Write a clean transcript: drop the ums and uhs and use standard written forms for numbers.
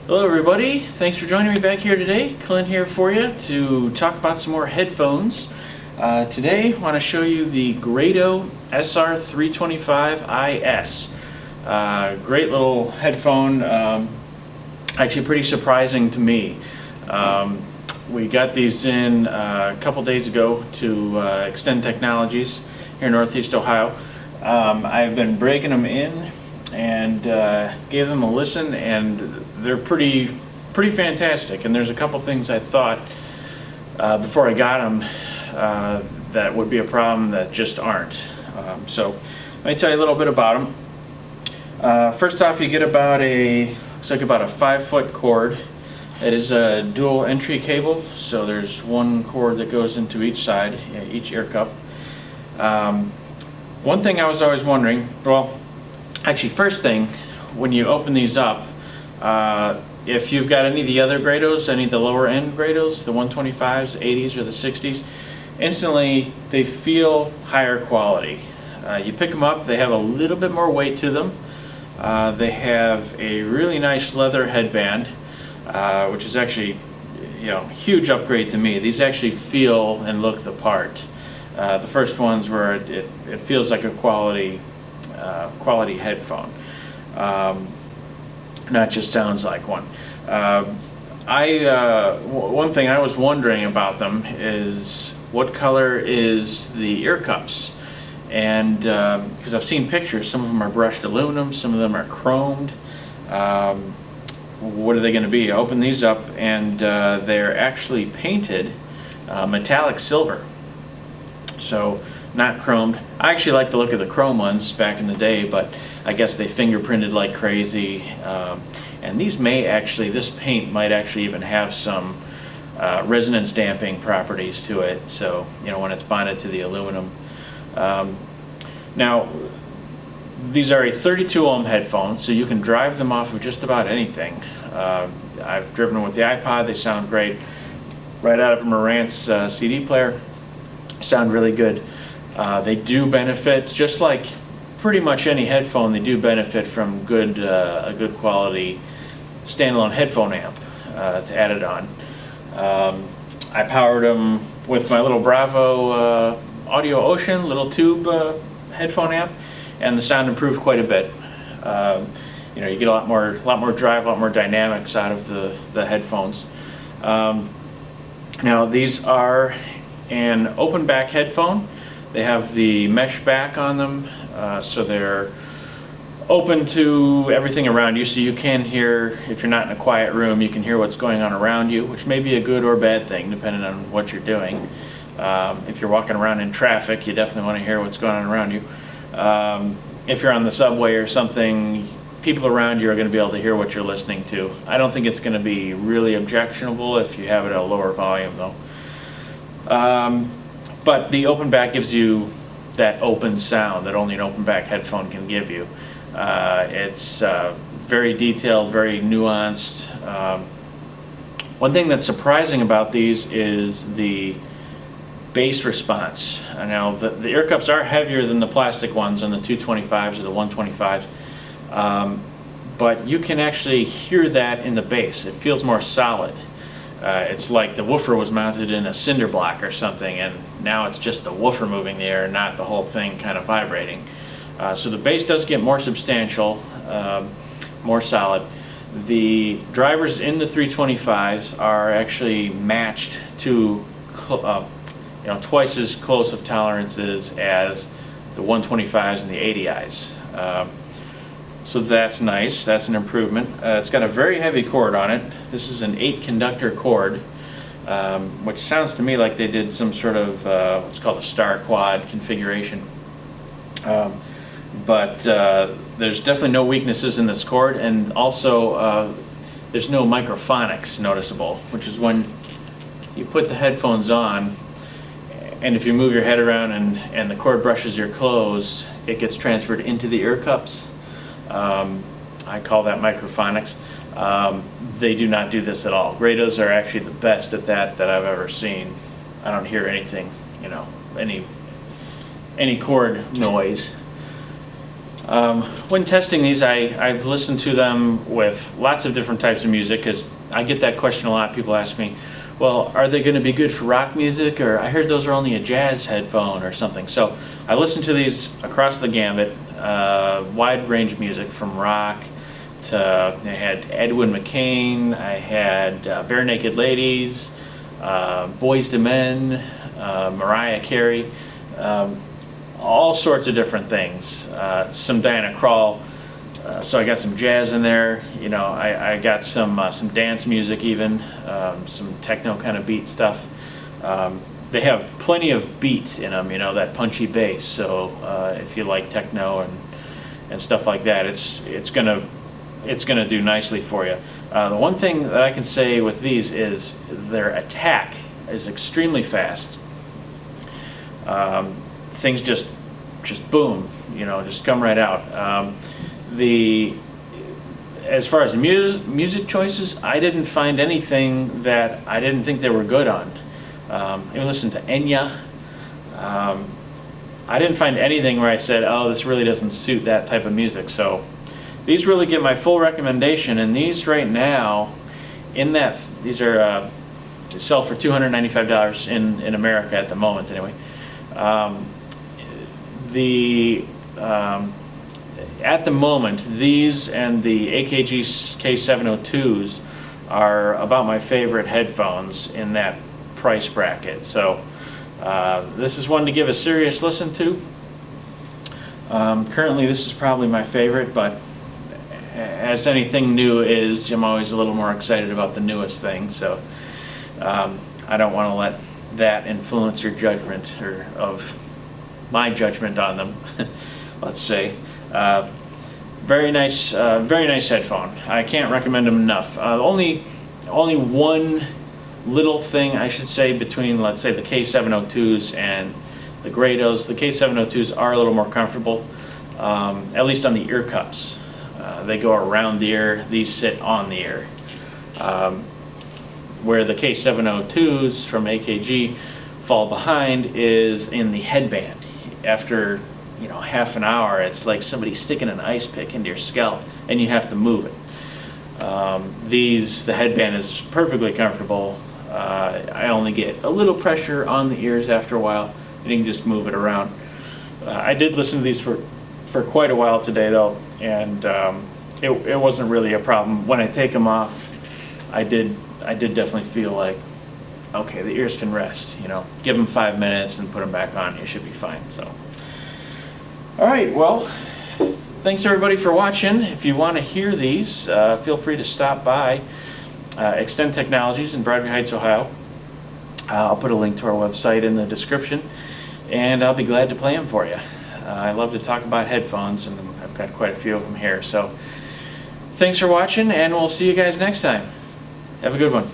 Hello everybody, thanks for joining me back here today. Clint here for you to talk about some more headphones. Today I want to show you the Grado SR325is. Great little headphone, actually pretty surprising to me. We got these in a couple days ago to Xtend Technologies here in Northeast Ohio. I've been breaking them in and gave them a listen, and they're pretty fantastic. And there's a couple things I thought before I got them that would be a problem that just aren't. So let me tell you a little bit about them. First off, you get looks like about a 5-foot cord. It is a dual entry cable, so there's one cord that goes into each side, each ear cup. One thing I was always wondering, well, actually, first thing, when you open these up, if you've got any of the other Grados, any of the lower end Grados, the 125s, 80s, or the 60s, instantly they feel higher quality. You pick them up, they have a little bit more weight to them. They have a really nice leather headband, which is actually, a huge upgrade to me. These actually feel and look the part. The first ones where it feels like a quality headphone, not just sounds like one. One thing I was wondering about them is what color is the ear cups, and because I've seen pictures, some of them are brushed aluminum, some of them are chromed. What are they going to be? I opened these up and they're actually painted metallic silver. So not chromed. I actually like the look of the chrome ones back in the day, but I guess they fingerprinted like crazy. And these this paint might actually even have some resonance damping properties to it. So, when it's bonded to the aluminum. Now, these are a 32 ohm headphone, so you can drive them off of just about anything. I've driven them with the iPod. They sound great. Right out of a Marantz CD player. Sound really good. They do benefit, just like pretty much any headphone, they do benefit from a good quality standalone headphone amp to add it on. I powered them with my little Bravo Audio Ocean little tube headphone amp, and the sound improved quite a bit. You get a lot more drive, a lot more dynamics out of the headphones. Now these are an open back headphone. They have the mesh back on them, so they're open to everything around you, so you can hear, if you're not in a quiet room, you can hear what's going on around you, which may be a good or bad thing depending on what you're doing. If you're walking around in traffic, you definitely want to hear what's going on around you. If you're on the subway or something, people around you are going to be able to hear what you're listening to. I don't think it's going to be really objectionable if you have it at a lower volume though. But the open back gives you that open sound that only an open back headphone can give you. It's very detailed, very nuanced. One thing that's surprising about these is the bass response. Now the ear cups are heavier than the plastic ones on the 225s or the 125s, but you can actually hear that in the bass. It feels more solid. It's like the woofer was mounted in a cinder block or something, and now it's just the woofer moving the air, not the whole thing kind of vibrating. So the bass does get more substantial, more solid. The drivers in the 325s are actually matched to twice as close of tolerances as the 125s and the 80is. So that's nice. That's an improvement. It's got a very heavy cord on it. This is an 8-conductor cord, which sounds to me like they did some sort of what's called a star quad configuration. But there's definitely no weaknesses in this cord, and also there's no microphonics noticeable, which is when you put the headphones on, and if you move your head around and the cord brushes your clothes, it gets transferred into the ear cups. I call that microphonics. They do not do this at all. Grados are actually the best at that I've ever seen. I don't hear anything, any cord noise. When testing these, I've listened to them with lots of different types of music, because I get that question a lot. People ask me, well, are they going to be good for rock music, or I heard those are only a jazz headphone or something. So I listened to these across the gambit, wide range of music from rock to, I had Edwin McCain, I had Bare Naked Ladies, Boyz II Men, Mariah Carey, all sorts of different things. Some Diana Krall, so I got some jazz in there. You know, I got some dance music even, some techno kind of beat stuff. They have plenty of beat in them, you know, that punchy bass. So if you like techno and stuff like that, it's gonna do nicely for you. The one thing that I can say with these is their attack is extremely fast. Things just boom, you know, just come right out. As far as music choices, I didn't find anything that I didn't think they were good on. Even listen to Enya. I didn't find anything where I said, oh, this really doesn't suit that type of music. So these really get my full recommendation, and these right now, these are they sell for $295 in America at the moment anyway. At the moment, these and the AKG K702s are about my favorite headphones in that price bracket. So this is one to give a serious listen to. Currently this is probably my favorite, but as anything new is, I'm always a little more excited about the newest thing. So I don't want to let that influence your judgment, or of my judgment on them, let's say. Very nice headphone. I can't recommend them enough. Only one little thing I should say between, let's say, the K702s and the Grados. The K702s are a little more comfortable, at least on the ear cups. They go around the ear. These sit on the ear. Where the K702s from AKG fall behind is in the headband. After, you know, half an hour, it's like somebody sticking an ice pick into your scalp, and you have to move it. The headband is perfectly comfortable. I only get a little pressure on the ears after a while, and you can just move it around. I did listen to these for quite a while today, though, and it wasn't really a problem. When I take them off, I did definitely feel like, okay, the ears can rest. You know, give them 5 minutes and put them back on. You should be fine. So, all right. Well, thanks everybody for watching. If you want to hear these, feel free to stop by Xtend Technologies in Broadview Heights, Ohio. I'll put a link to our website in the description, and I'll be glad to play them for you. I love to talk about headphones, and I've got quite a few of them here. So, thanks for watching, and we'll see you guys next time. Have a good one.